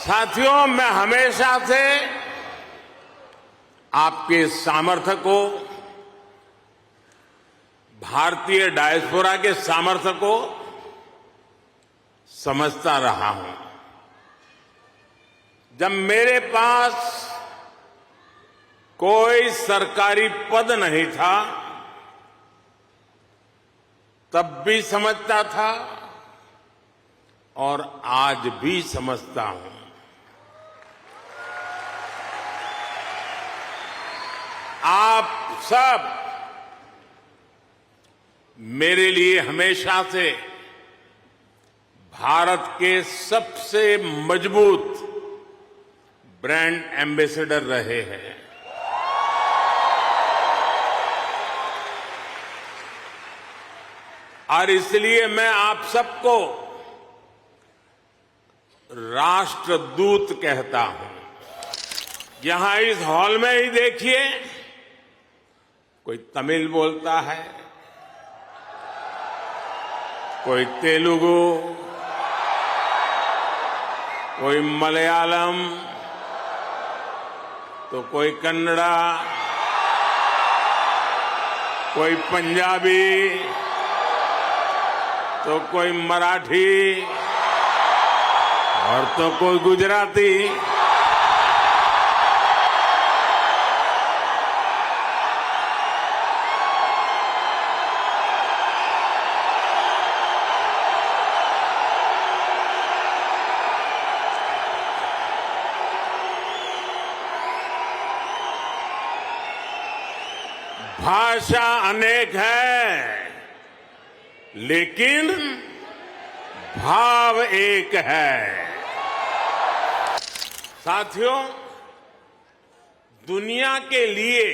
साथियों, मैं हमेशा से आपके सामर्थ्य को, भारतीय डायस्पोरा के सामर्थ्य को समझता रहा हूं। जब मेरे पास कोई सरकारी पद नहीं था, तब भी समझता था और आज भी समझता हूं। आप सब मेरे लिए हमेशा से भारत के सबसे मजबूत ब्रांड एम्बेसडर रहे हैं। और इसलिए मैं आप सबको राष्ट्रदूत कहता हूं। यहां इस हॉल में ही देखिए, कोई तमिल बोलता है, कोई तेलुगु, कोई मलयालम, तो कोई कन्नड़ा, कोई पंजाबी, तो कोई मराठी और तो कोई गुजराती। भाषा अनेक है, लेकिन भाव एक है। साथियों, दुनिया के लिए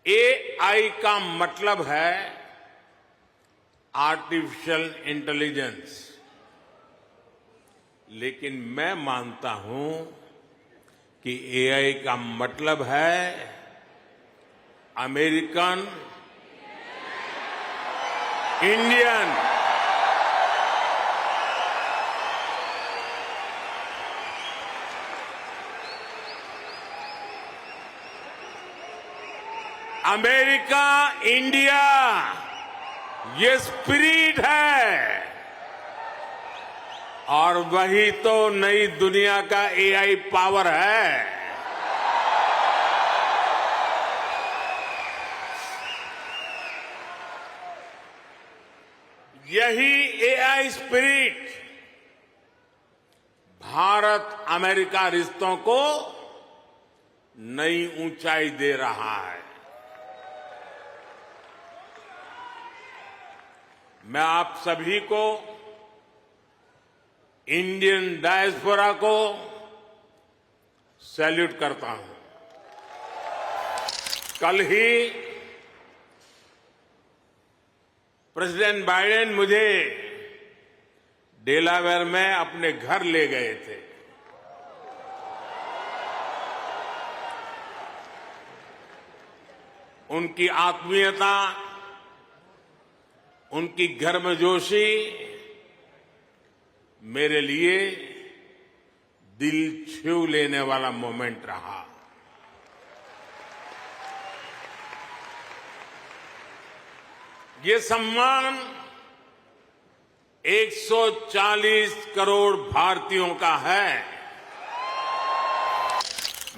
एआई का मतलब है आर्टिफिशियल इंटेलिजेंस, लेकिन मैं मानता हूं कि एआई का मतलब है अमेरिकन इंडियन। अमेरिका, इंडिया, ये स्पिरिट है और वही तो नई दुनिया का एआई पावर है। यही एआई स्पिरिट भारत अमेरिका रिश्तों को नई ऊंचाई दे रहा है। मैं आप सभी को, इंडियन डायस्पोरा को सैल्यूट करता हूं। कल ही प्रेसिडेंट बाइडेन मुझे डेलावेयर में अपने घर ले गए थे। उनकी आत्मीयता, उनकी गर्मजोशी मेरे लिए दिल छू लेने वाला मोमेंट रहा। ये सम्मान 140 करोड़ भारतीयों का है।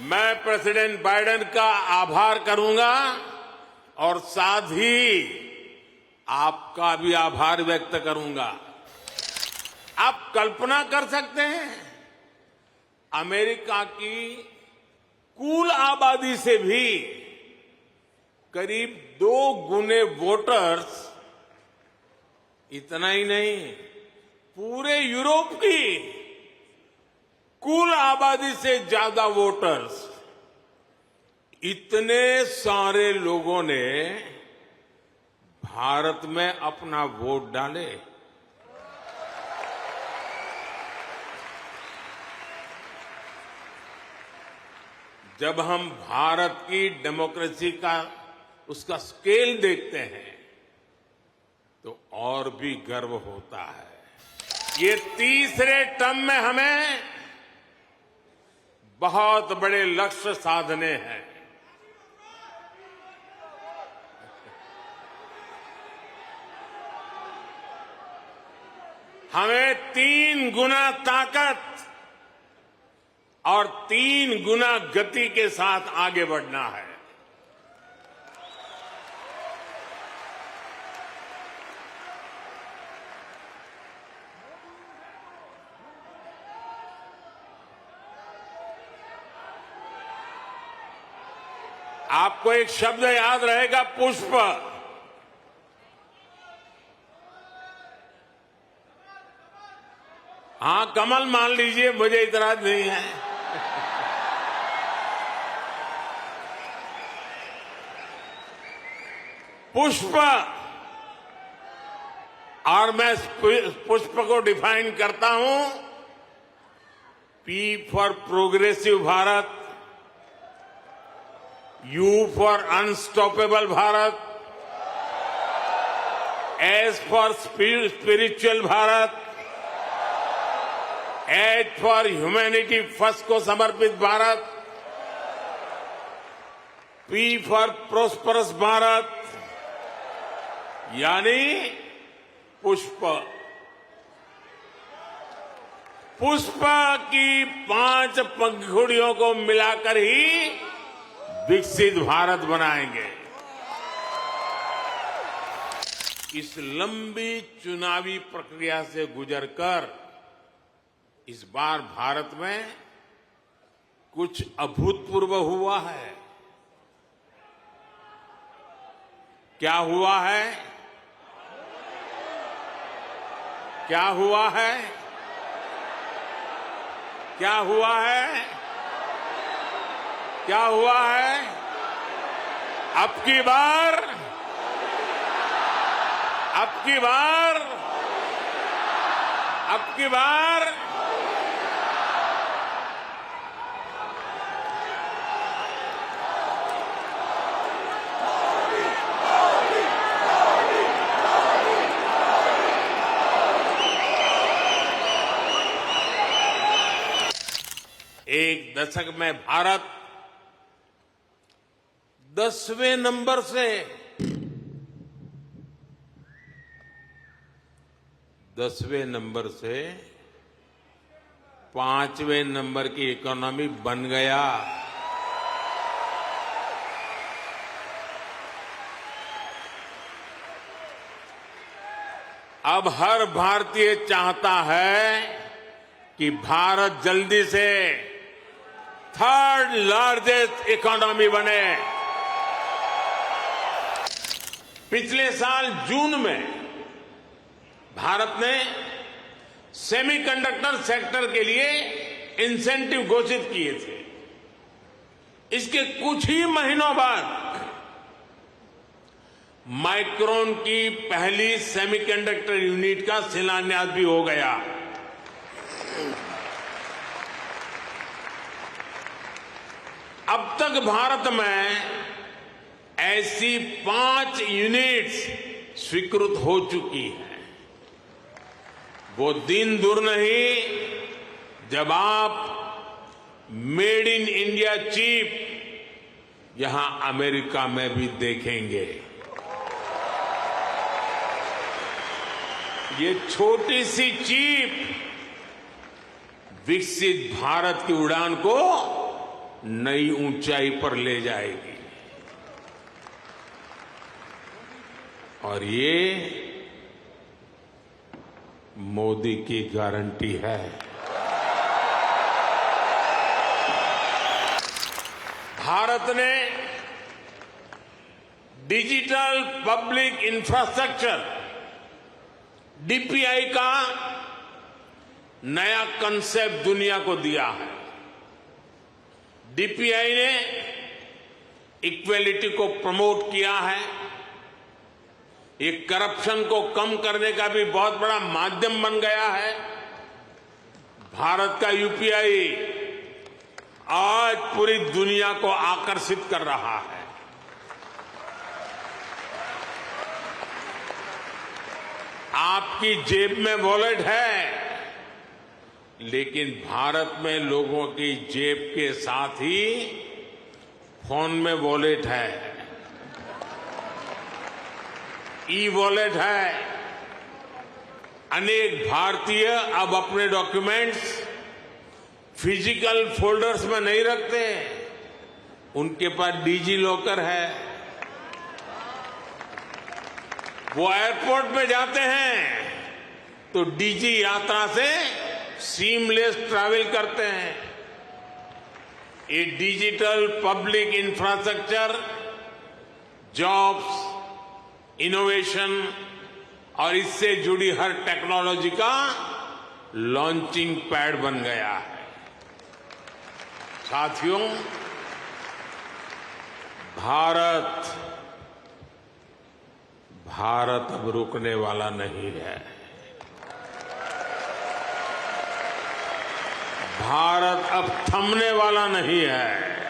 मैं प्रेसिडेंट बाइडेन का आभार करूंगा और साथ ही आपका भी आभार व्यक्त करूंगा। आप कल्पना कर सकते हैं, अमेरिका की कुल आबादी से भी करीब 2 गुने वोटर्स, इतना ही नहीं, पूरे यूरोप की कुल आबादी से ज्यादा वोटर्स, इतने सारे लोगों ने भारत में अपना वोट डाले। जब हम भारत की डेमोक्रेसी का उसका स्केल देखते हैं तो और भी गर्व होता है। ये तीसरे टर्म में हमें बहुत बड़े लक्ष्य साधने हैं। हमें 3 गुना ताकत और 3 गुना गति के साथ आगे बढ़ना है। आपको एक शब्द याद रहेगा, पुष्प। हां, कमल मान लीजिए, मुझे इतराज नहीं है। पुष्प, और मैं पुष्प को डिफाइन करता हूं, P for progressive Bharat, you for unstoppable Bharat, S for spiritual Bharat, H for humanity first को समर्पित Bharat, P for prosperous Bharat, यानी पुष्प। पुष्प की 5 पंखुड़ियों को मिलाकर ही विकसित भारत बनाएंगे। इस लंबी चुनावी प्रक्रिया से गुजरकर इस बार भारत में कुछ अभूतपूर्व हुआ है। क्या हुआ है? क्या हुआ है? क्या हुआ है? क्या हुआ है? अब की बार एक दशक में भारत 10वें नंबर से 5वें नंबर की इकोनॉमी बन गया। अब हर भारतीय चाहता है कि भारत जल्दी से 3rd लार्जेस्ट इकोनॉमी बने। पिछले साल जून में भारत ने सेमीकंडक्टर सेक्टर के लिए इंसेंटिव घोषित किए थे। इसके कुछ ही महीनों बाद माइक्रोन की पहली सेमीकंडक्टर यूनिट का शिलान्यास भी हो गया। अब तक भारत में ऐसी 5 यूनिट्स स्वीकृत हो चुकी है। वो दिन दूर नहीं जब आप मेड इन इंडिया चिप यहां अमेरिका में भी देखेंगे। ये छोटी सी चिप विकसित भारत की उड़ान को नई ऊंचाई पर ले जाएगी। और ये मोदी की गारंटी है। भारत ने डिजिटल पब्लिक इंफ्रास्ट्रक्चर डीपीआई का नया कंसेप्ट दुनिया को दिया है। डीपीआई ने इक्वेलिटी को प्रमोट किया है। ये करप्शन को कम करने का भी बहुत बड़ा माध्यम बन गया है। भारत का यूपीआई आज पूरी दुनिया को आकर्षित कर रहा है। आपकी जेब में वॉलेट है, लेकिन भारत में लोगों की जेब के साथ ही फोन में वॉलेट है, ई वॉलेट है। अनेक भारतीय अब अपने डॉक्यूमेंट्स फिजिकल फोल्डर्स में नहीं रखते, उनके पास डिजी लॉकर है। वो एयरपोर्ट में जाते हैं तो डिजी यात्रा से सीमलेस ट्रैवल करते हैं। ये digital public infrastructure jobs, innovation और इससे जुड़ी हर टेक्नोलॉजी का लॉन्चिंग पैड बन गया है। साथियों, भारत अब रुकने वाला नहीं है। भारत अब थमने वाला नहीं है।